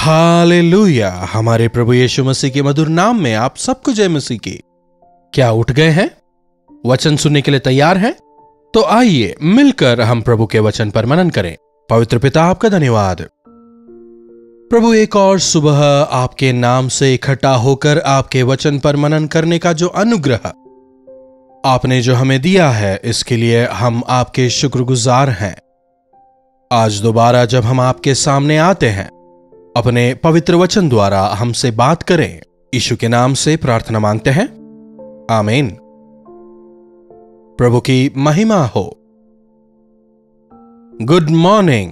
Hallelujah. हमारे प्रभु यीशु मसीह के मधुर नाम में आप सबको जय मसीह की। क्या उठ गए हैं? वचन सुनने के लिए तैयार हैं? तो आइए मिलकर हम प्रभु के वचन पर मनन करें। पवित्र पिता, आपका धन्यवाद प्रभु, एक और सुबह आपके नाम से इकट्ठा होकर आपके वचन पर मनन करने का जो अनुग्रह आपने जो हमें दिया है, इसके लिए हम आपके शुक्रगुजार हैं। आज दोबारा जब हम आपके सामने आते हैं, अपने पवित्र वचन द्वारा हमसे बात करें। यीशु के नाम से प्रार्थना मांगते हैं, आमीन। प्रभु की महिमा हो। Good morning.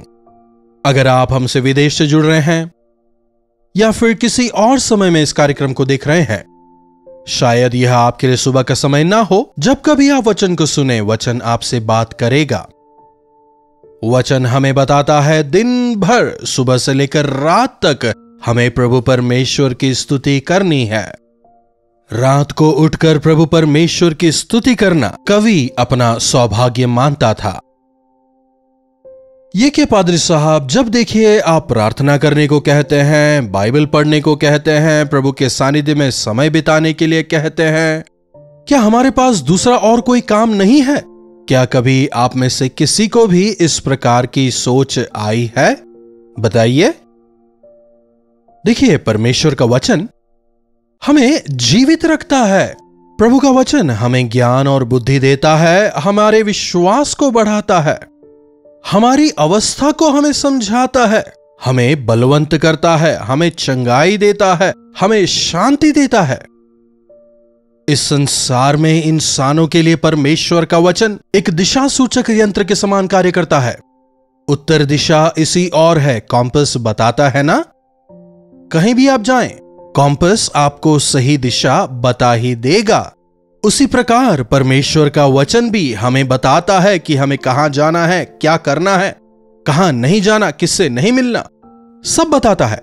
अगर आप हमसे विदेश से जुड़ रहे हैं या फिर किसी और समय में इस कार्यक्रम को देख रहे हैं, शायद यह आपके लिए सुबह का समय ना हो। जब कभी आप वचन को सुने, वचन आपसे बात करेगा। वचन हमें बताता है दिन भर सुबह से लेकर रात तक हमें प्रभु परमेश्वर की स्तुति करनी है। रात को उठकर प्रभु परमेश्वर की स्तुति करना कवि अपना सौभाग्य मानता था। ये के पादरी साहब, जब देखिए आप प्रार्थना करने को कहते हैं, बाइबल पढ़ने को कहते हैं, प्रभु के सानिध्य में समय बिताने के लिए कहते हैं, क्या हमारे पास दूसरा और कोई काम नहीं है? क्या कभी आप में से किसी को भी इस प्रकार की सोच आई है? बताइए। देखिए, परमेश्वर का वचन हमें जीवित रखता है। प्रभु का वचन हमें ज्ञान और बुद्धि देता है, हमारे विश्वास को बढ़ाता है, हमारी अवस्था को हमें समझाता है, हमें बलवंत करता है, हमें चंगाई देता है, हमें शांति देता है। इस संसार में इंसानों के लिए परमेश्वर का वचन एक दिशा सूचक यंत्र के समान कार्य करता है। उत्तर दिशा इसी और है। कॉम्पस बताता है ना, कहीं भी आप जाएं, कॉम्पस आपको सही दिशा बता ही देगा। उसी प्रकार परमेश्वर का वचन भी हमें बताता है कि हमें कहां जाना है, क्या करना है, कहां नहीं जाना, किससे नहीं मिलना, सब बताता है।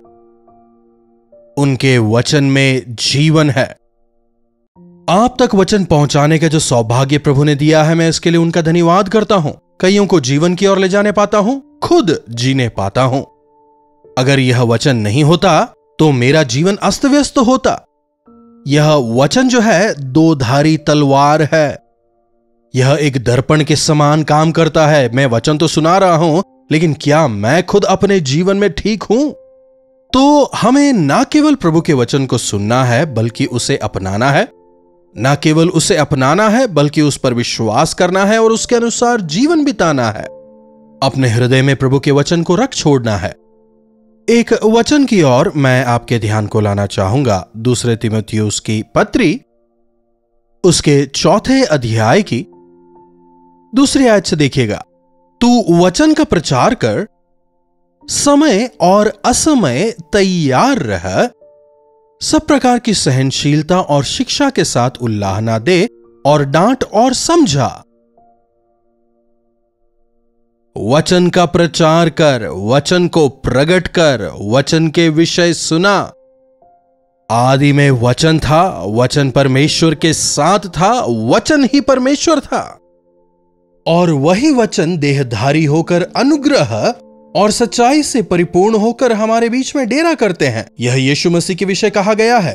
उनके वचन में जीवन है। आप तक वचन पहुंचाने का जो सौभाग्य प्रभु ने दिया है, मैं इसके लिए उनका धन्यवाद करता हूं। कईयों को जीवन की ओर ले जाने पाता हूं, खुद जीने पाता हूं। अगर यह वचन नहीं होता तो मेरा जीवन अस्त व्यस्त होता। यह वचन जो है दो धारी तलवार है। यह एक दर्पण के समान काम करता है। मैं वचन तो सुना रहा हूं, लेकिन क्या मैं खुद अपने जीवन में ठीक हूं? तो हमें ना केवल प्रभु के वचन को सुनना है, बल्कि उसे अपनाना है। ना केवल उसे अपनाना है, बल्कि उस पर विश्वास करना है और उसके अनुसार जीवन बिताना है। अपने हृदय में प्रभु के वचन को रख छोड़ना है। एक वचन की ओर मैं आपके ध्यान को लाना चाहूंगा। दूसरे तीमुथियुस की पत्री, उसके 4 अध्याय की 2 आयत से देखिएगा। तू वचन का प्रचार कर, समय और असमय तैयार रह, सब प्रकार की सहनशीलता और शिक्षा के साथ उल्लाहना दे और डांट और समझा। वचन का प्रचार कर, वचन को प्रकट कर, वचन के विषय सुना। आदि में वचन था, वचन परमेश्वर के साथ था, वचन ही परमेश्वर था, और वही वचन देहधारी होकर अनुग्रह और सच्चाई से परिपूर्ण होकर हमारे बीच में डेरा करते हैं। यह यीशु मसीह के विषय कहा गया है।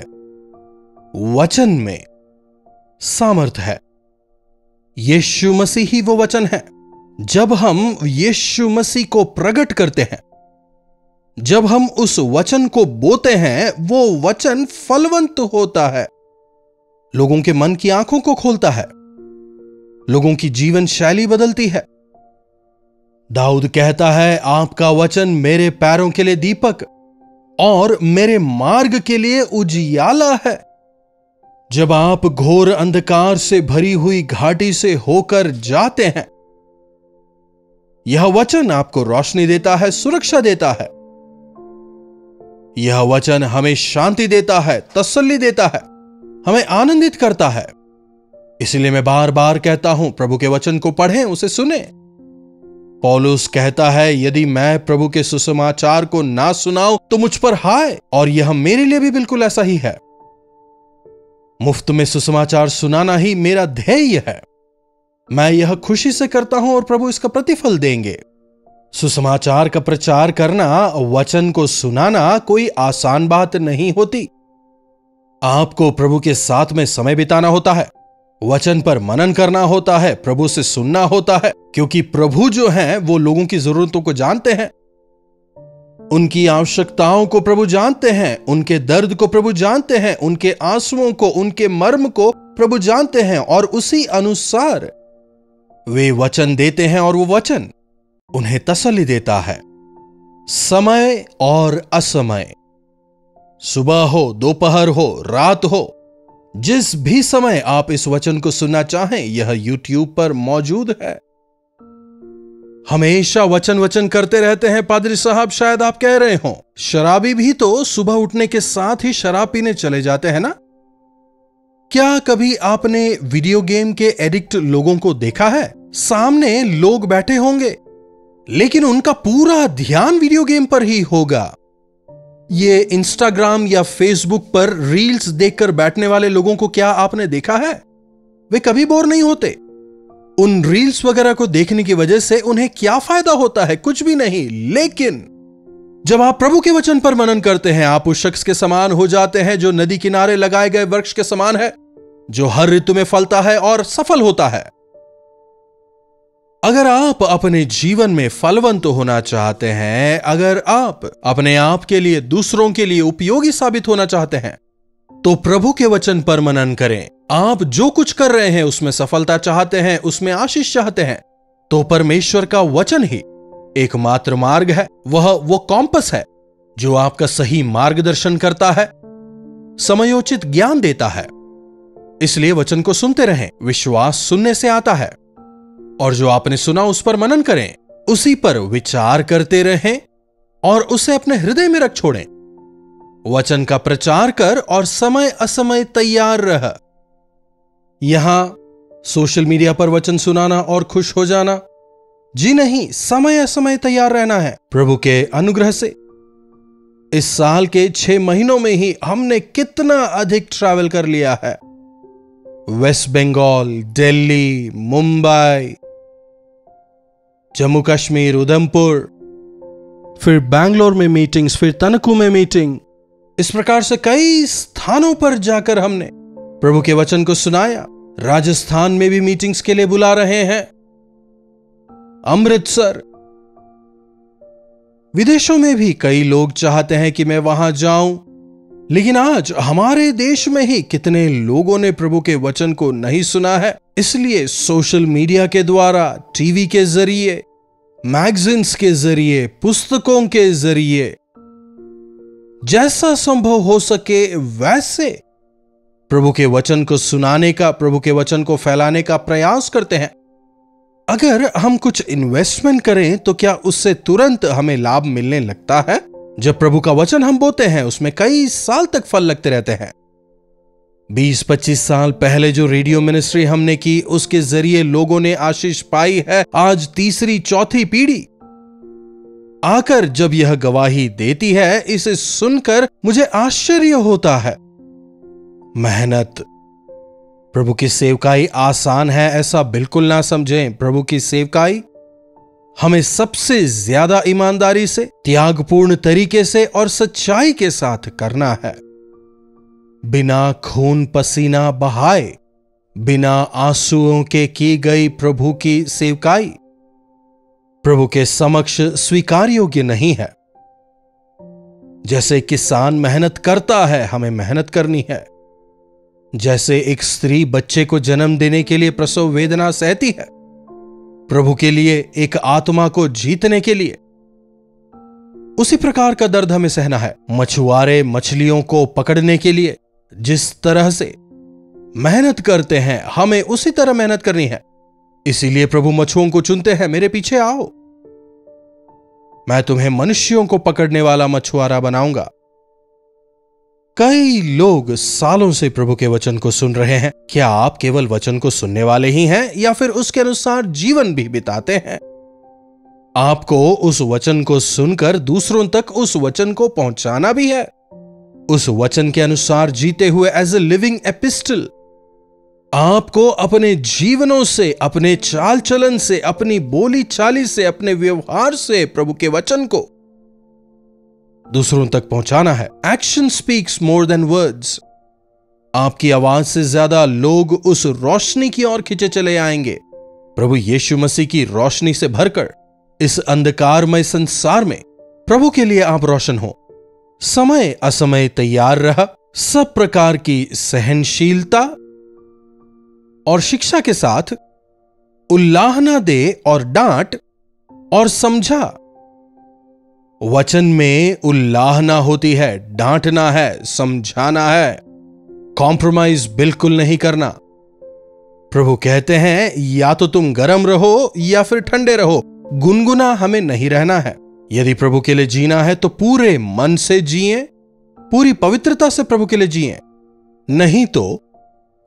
वचन में सामर्थ्य है। यीशु मसीह ही वो वचन है। जब हम यीशु मसीह को प्रकट करते हैं, जब हम उस वचन को बोते हैं, वो वचन फलवंत होता है, लोगों के मन की आंखों को खोलता है, लोगों की जीवन शैली बदलती है। दाऊद कहता है, आपका वचन मेरे पैरों के लिए दीपक और मेरे मार्ग के लिए उजियाला है। जब आप घोर अंधकार से भरी हुई घाटी से होकर जाते हैं, यह वचन आपको रोशनी देता है, सुरक्षा देता है। यह वचन हमें शांति देता है, तसल्ली देता है, हमें आनंदित करता है। इसलिए मैं बार बार कहता हूं, प्रभु के वचन को पढ़ें, उसे सुने। पौलुस कहता है, यदि मैं प्रभु के सुसमाचार को ना सुनाऊं तो मुझ पर हाय। और यह मेरे लिए भी बिल्कुल ऐसा ही है। मुफ्त में सुसमाचार सुनाना ही मेरा ध्येय है। मैं यह खुशी से करता हूं और प्रभु इसका प्रतिफल देंगे। सुसमाचार का प्रचार करना, वचन को सुनाना कोई आसान बात नहीं होती। आपको प्रभु के साथ में समय बिताना होता है, वचन पर मनन करना होता है, प्रभु से सुनना होता है, क्योंकि प्रभु जो हैं वो लोगों की जरूरतों को जानते हैं, उनकी आवश्यकताओं को प्रभु जानते हैं, उनके दर्द को प्रभु जानते हैं, उनके आंसुओं को, उनके मर्म को प्रभु जानते हैं, और उसी अनुसार वे वचन देते हैं और वो वचन उन्हें तसल्ली देता है। समय और असमय, सुबह हो, दोपहर हो, रात हो, जिस भी समय आप इस वचन को सुनना चाहें, यह YouTube पर मौजूद है। हमेशा वचन वचन करते रहते हैं पादरी साहब, शायद आप कह रहे हो। शराबी भी तो सुबह उठने के साथ ही शराब पीने चले जाते हैं ना। क्या कभी आपने वीडियो गेम के एडिक्ट लोगों को देखा है? सामने लोग बैठे होंगे लेकिन उनका पूरा ध्यान वीडियो गेम पर ही होगा। ये इंस्टाग्राम या फेसबुक पर रील्स देखकर बैठने वाले लोगों को क्या आपने देखा है? वे कभी बोर नहीं होते। उन रील्स वगैरह को देखने की वजह से उन्हें क्या फायदा होता है? कुछ भी नहीं। लेकिन जब आप प्रभु के वचन पर मनन करते हैं, आप उस शख्स के समान हो जाते हैं जो नदी किनारे लगाए गए वृक्ष के समान है, जो हर ऋतु में फलता है और सफल होता है। अगर आप अपने जीवन में फलवंत होना चाहते हैं, अगर आप अपने आप के लिए, दूसरों के लिए उपयोगी साबित होना चाहते हैं, तो प्रभु के वचन पर मनन करें। आप जो कुछ कर रहे हैं उसमें सफलता चाहते हैं, उसमें आशीष चाहते हैं, तो परमेश्वर का वचन ही एकमात्र मार्ग है। वह वो कॉम्पस है जो आपका सही मार्गदर्शन करता है, समयोचित ज्ञान देता है। इसलिए वचन को सुनते रहें। विश्वास सुनने से आता है, और जो आपने सुना उस पर मनन करें, उसी पर विचार करते रहें और उसे अपने हृदय में रख छोड़ें। वचन का प्रचार कर और समय असमय तैयार रह। यहां सोशल मीडिया पर वचन सुनाना और खुश हो जाना जी नहीं, समय असमय तैयार रहना है प्रभु के अनुग्रह से। इस साल के 6 महीनों में ही हमने कितना अधिक ट्रैवल कर लिया है। वेस्ट बंगाल, दिल्ली, मुंबई, जम्मू कश्मीर, उधमपुर, फिर बैंगलोर में मीटिंग्स, फिर तनकू में मीटिंग। इस प्रकार से कई स्थानों पर जाकर हमने प्रभु के वचन को सुनाया। राजस्थान में भी मीटिंग्स के लिए बुला रहे हैं, अमृतसर, विदेशों में भी कई लोग चाहते हैं कि मैं वहां जाऊं। लेकिन आज हमारे देश में ही कितने लोगों ने प्रभु के वचन को नहीं सुना है। इसलिए सोशल मीडिया के द्वारा, टीवी के जरिए, मैगजीन्स के जरिए, पुस्तकों के जरिए, जैसा संभव हो सके वैसे प्रभु के वचन को सुनाने का, प्रभु के वचन को फैलाने का प्रयास करते हैं। अगर हम कुछ इन्वेस्टमेंट करें तो क्या उससे तुरंत हमें लाभ मिलने लगता है? जब प्रभु का वचन हम बोते हैं उसमें कई साल तक फल लगते रहते हैं। 20-25 साल पहले जो रेडियो मिनिस्ट्री हमने की, उसके जरिए लोगों ने आशीष पाई है। आज तीसरी चौथी पीढ़ी आकर जब यह गवाही देती है, इसे सुनकर मुझे आश्चर्य होता है। मेहनत, प्रभु की सेवकाई आसान है ऐसा बिल्कुल ना समझें। प्रभु की सेवकाई हमें सबसे ज्यादा ईमानदारी से, त्यागपूर्ण तरीके से और सच्चाई के साथ करना है। बिना खून पसीना बहाए, बिना आंसुओं के की गई प्रभु की सेवकाई प्रभु के समक्ष स्वीकार योग्य नहीं है। जैसे किसान मेहनत करता है, हमें मेहनत करनी है। जैसे एक स्त्री बच्चे को जन्म देने के लिए प्रसव वेदना सहती है, प्रभु के लिए, एक आत्मा को जीतने के लिए, उसी प्रकार का दर्द हमें सहना है। मछुआरे मछलियों को पकड़ने के लिए जिस तरह से मेहनत करते हैं, हमें उसी तरह मेहनत करनी है। इसीलिए प्रभु मछुओं को चुनते हैं, मेरे पीछे आओ, मैं तुम्हें मनुष्यों को पकड़ने वाला मछुआरा बनाऊंगा। कई लोग सालों से प्रभु के वचन को सुन रहे हैं। क्या आप केवल वचन को सुनने वाले ही हैं या फिर उसके अनुसार जीवन भी बिताते हैं? आपको उस वचन को सुनकर दूसरों तक उस वचन को पहुंचाना भी है, उस वचन के अनुसार जीते हुए, एज ए लिविंग एपिस्टल। आपको अपने जीवनों से, अपने चाल चलन से, अपनी बोली चाली से, अपने व्यवहार से प्रभु के वचन को दूसरों तक पहुंचाना है। Action speaks more than words. आपकी आवाज से ज्यादा लोग उस रोशनी की ओर खींचे चले आएंगे, प्रभु यीशु मसीह की रोशनी से भरकर। इस अंधकारमय संसार में प्रभु के लिए आप रोशन हो। समय असमय तैयार रहा, सब प्रकार की सहनशीलता और शिक्षा के साथ उल्लाहना दे और डांट और समझा। वचन में उल्लाहना होती है, डांटना है, समझाना है, कॉम्प्रोमाइज बिल्कुल नहीं करना। प्रभु कहते हैं या तो तुम गर्म रहो या फिर ठंडे रहो, गुनगुना हमें नहीं रहना है। यदि प्रभु के लिए जीना है तो पूरे मन से जिए, पूरी पवित्रता से प्रभु के लिए जिए, नहीं तो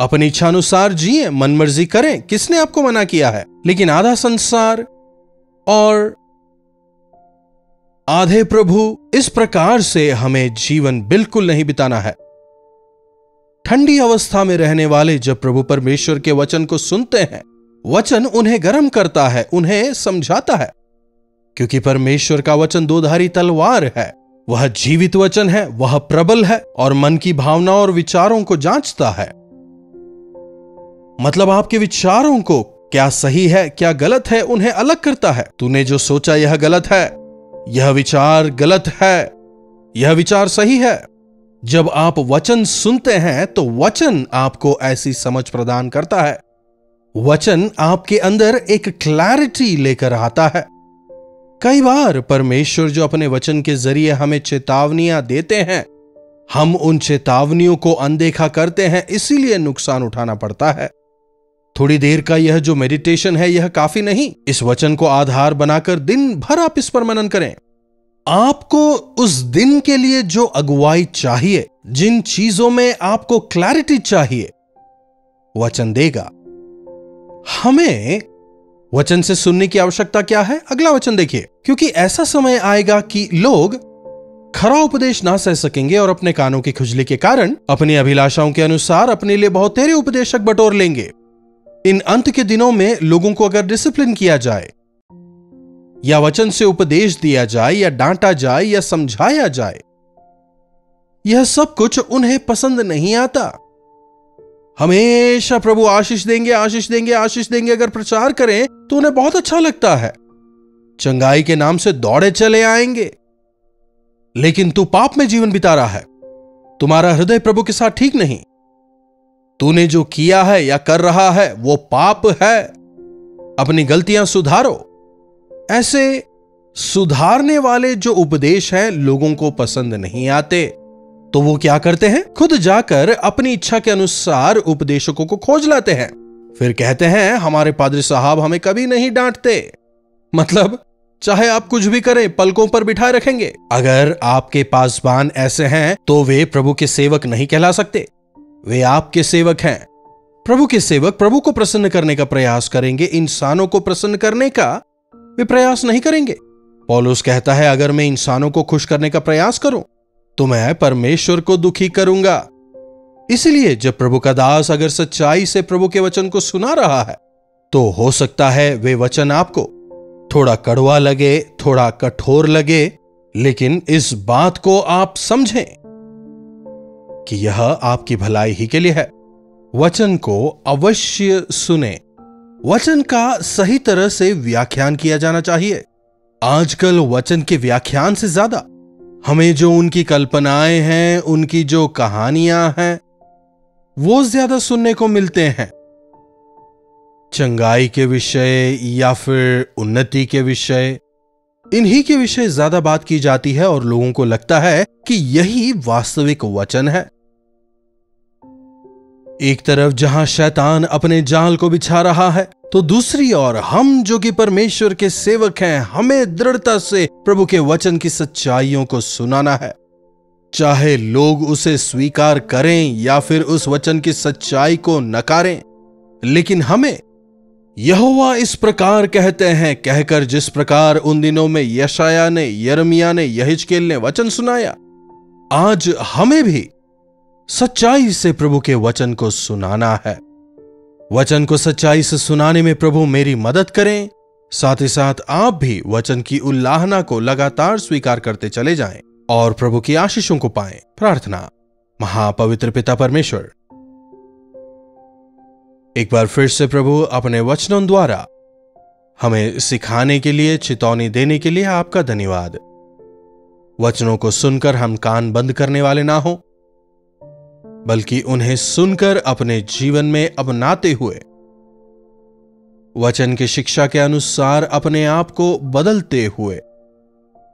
अपनी इच्छानुसार जिए, मनमर्जी करें। किसने आपको मना किया है? लेकिन आधा संसार और आधे प्रभु, इस प्रकार से हमें जीवन बिल्कुल नहीं बिताना है। ठंडी अवस्था में रहने वाले जब प्रभु परमेश्वर के वचन को सुनते हैं, वचन उन्हें गर्म करता है, उन्हें समझाता है, क्योंकि परमेश्वर का वचन दोधारी तलवार है। वह जीवित वचन है, वह प्रबल है और मन की भावना और विचारों को जांचता है। मतलब आपके विचारों को क्या सही है क्या गलत है उन्हें अलग करता है। तूने जो सोचा यह गलत है, यह विचार गलत है, यह विचार सही है। जब आप वचन सुनते हैं तो वचन आपको ऐसी समझ प्रदान करता है। वचन आपके अंदर एक क्लैरिटी लेकर आता है। कई बार परमेश्वर जो अपने वचन के जरिए हमें चेतावनियां देते हैं, हम उन चेतावनियों को अनदेखा करते हैं, इसीलिए नुकसान उठाना पड़ता है। थोड़ी देर का यह जो मेडिटेशन है यह काफी नहीं। इस वचन को आधार बनाकर दिन भर आप इस पर मनन करें। आपको उस दिन के लिए जो अगुवाई चाहिए, जिन चीजों में आपको क्लैरिटी चाहिए, वचन देगा। हमें वचन से सुनने की आवश्यकता क्या है? अगला वचन देखिए। क्योंकि ऐसा समय आएगा कि लोग खरा उपदेश ना सह सकेंगे और अपने कानों की खुजली के कारण अपनी अभिलाषाओं के अनुसार अपने लिए बहुतेरे उपदेशक बटोर लेंगे। इन अंत के दिनों में लोगों को अगर डिसिप्लिन किया जाए या वचन से उपदेश दिया जाए या डांटा जाए या समझाया जाए, यह सब कुछ उन्हें पसंद नहीं आता। हमेशा प्रभु आशीष देंगे, आशीष देंगे, आशीष देंगे अगर प्रचार करें तो उन्हें बहुत अच्छा लगता है। चंगाई के नाम से दौड़े चले आएंगे। लेकिन तू पाप में जीवन बिता रहा है, तुम्हारा हृदय प्रभु के साथ ठीक नहीं, तूने जो किया है या कर रहा है वो पाप है, अपनी गलतियां सुधारो। ऐसे सुधारने वाले जो उपदेश हैं लोगों को पसंद नहीं आते, तो वो क्या करते हैं? खुद जाकर अपनी इच्छा के अनुसार उपदेशकों को खोज लाते हैं। फिर कहते हैं हमारे पादरी साहब हमें कभी नहीं डांटते। मतलब चाहे आप कुछ भी करें पलकों पर बिठाए रखेंगे। अगर आपके पासबान ऐसे हैं तो वे प्रभु के सेवक नहीं कहला सकते, वे आपके सेवक हैं। प्रभु के सेवक प्रभु को प्रसन्न करने का प्रयास करेंगे, इंसानों को प्रसन्न करने का वे प्रयास नहीं करेंगे। पौलुस कहता है अगर मैं इंसानों को खुश करने का प्रयास करूं तो मैं परमेश्वर को दुखी करूंगा। इसलिए जब प्रभु का दास अगर सच्चाई से प्रभु के वचन को सुना रहा है तो हो सकता है वे वचन आपको थोड़ा कड़वा लगे, थोड़ा कठोर लगे, लेकिन इस बात को आप समझें कि यह आपकी भलाई ही के लिए है। वचन को अवश्य सुने। वचन का सही तरह से व्याख्यान किया जाना चाहिए। आजकल वचन के व्याख्यान से ज्यादा हमें जो उनकी कल्पनाएं हैं, उनकी जो कहानियां हैं, वो ज्यादा सुनने को मिलते हैं। चंगाई के विषय या फिर उन्नति के विषय, इन्हीं के विषय ज्यादा बात की जाती है और लोगों को लगता है कि यही वास्तविक वचन है। एक तरफ जहां शैतान अपने जाल को बिछा रहा है तो दूसरी ओर हम जो कि परमेश्वर के सेवक हैं, हमें दृढ़ता से प्रभु के वचन की सच्चाइयों को सुनाना है। चाहे लोग उसे स्वीकार करें या फिर उस वचन की सच्चाई को नकारें, लेकिन हमें यहोवा इस प्रकार कहते हैं कहकर जिस प्रकार उन दिनों में यशाया ने, यिर्मयाह ने, यहेजकेल ने वचन सुनाया, आज हमें भी सच्चाई से प्रभु के वचन को सुनाना है। वचन को सच्चाई से सुनाने में प्रभु मेरी मदद करें। साथ ही साथ आप भी वचन की उल्लाहना को लगातार स्वीकार करते चले जाएं और प्रभु की आशीषों को पाएं। प्रार्थना। महापवित्र पिता परमेश्वर, एक बार फिर से प्रभु अपने वचनों द्वारा हमें सिखाने के लिए, चेतावनी देने के लिए आपका धन्यवाद। वचनों को सुनकर हम कान बंद करने वाले ना हो, बल्कि उन्हें सुनकर अपने जीवन में अपनाते हुए वचन की शिक्षा के अनुसार अपने आप को बदलते हुए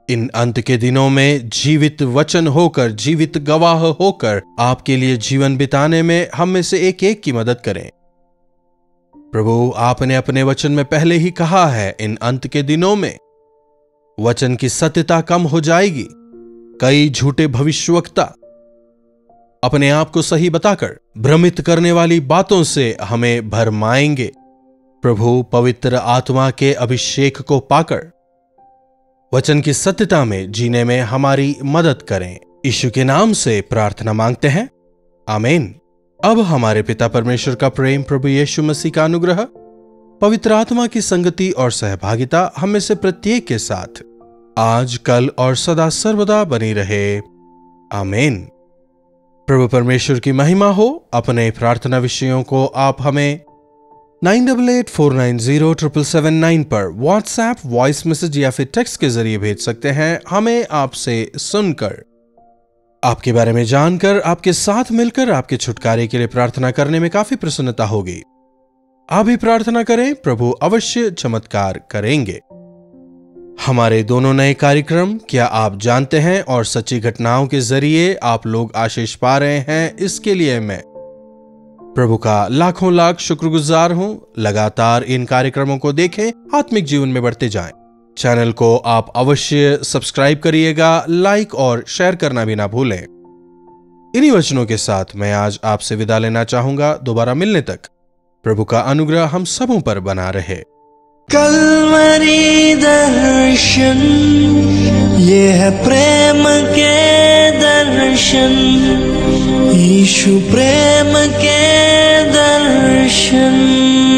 इन अंत के दिनों में जीवित वचन होकर, जीवित गवाह होकर आपके लिए जीवन बिताने में हम में से एक एक की मदद करें। प्रभु, आपने अपने वचन में पहले ही कहा है, इन अंत के दिनों में वचन की सत्यता कम हो जाएगी। कई झूठे भविष्यवक्ता अपने आप को सही बताकर भ्रमित करने वाली बातों से हमें भरमाएंगे। प्रभु, पवित्र आत्मा के अभिषेक को पाकर वचन की सत्यता में जीने में हमारी मदद करें। यीशु के नाम से प्रार्थना मांगते हैं, आमीन। अब हमारे पिता परमेश्वर का प्रेम, प्रभु यीशु मसीह का अनुग्रह, पवित्र आत्मा की संगति और सहभागिता हम में से प्रत्येक के साथ आज, कल और सदा सर्वदा बनी रहे। आमीन। प्रभु परमेश्वर की महिमा हो। अपने प्रार्थना विषयों को आप हमें 9884907779 पर व्हाट्सएप, वॉइस मैसेज या फिर टेक्स्ट के जरिए भेज सकते हैं। हमें आपसे सुनकर, आपके बारे में जानकर, आपके साथ मिलकर आपके छुटकारे के लिए प्रार्थना करने में काफी प्रसन्नता होगी। आप भी प्रार्थना करें, प्रभु अवश्य चमत्कार करेंगे। हमारे दोनों नए कार्यक्रम क्या आप जानते हैं और सच्ची घटनाओं के जरिए आप लोग आशीष पा रहे हैं, इसके लिए मैं प्रभु का लाखों लाख शुक्रगुजार हूं। लगातार इन कार्यक्रमों को देखें, आत्मिक जीवन में बढ़ते जाएं। चैनल को आप अवश्य सब्सक्राइब करिएगा, लाइक और शेयर करना भी ना भूलें। इन्हीं वचनों के साथ मैं आज आपसे विदा लेना चाहूंगा। दोबारा मिलने तक प्रभु का अनुग्रह हम सबों पर बना रहे। कल्वरी दर्शन, ये है प्रेम के दर्शन, यीशु प्रेम के दर्शन।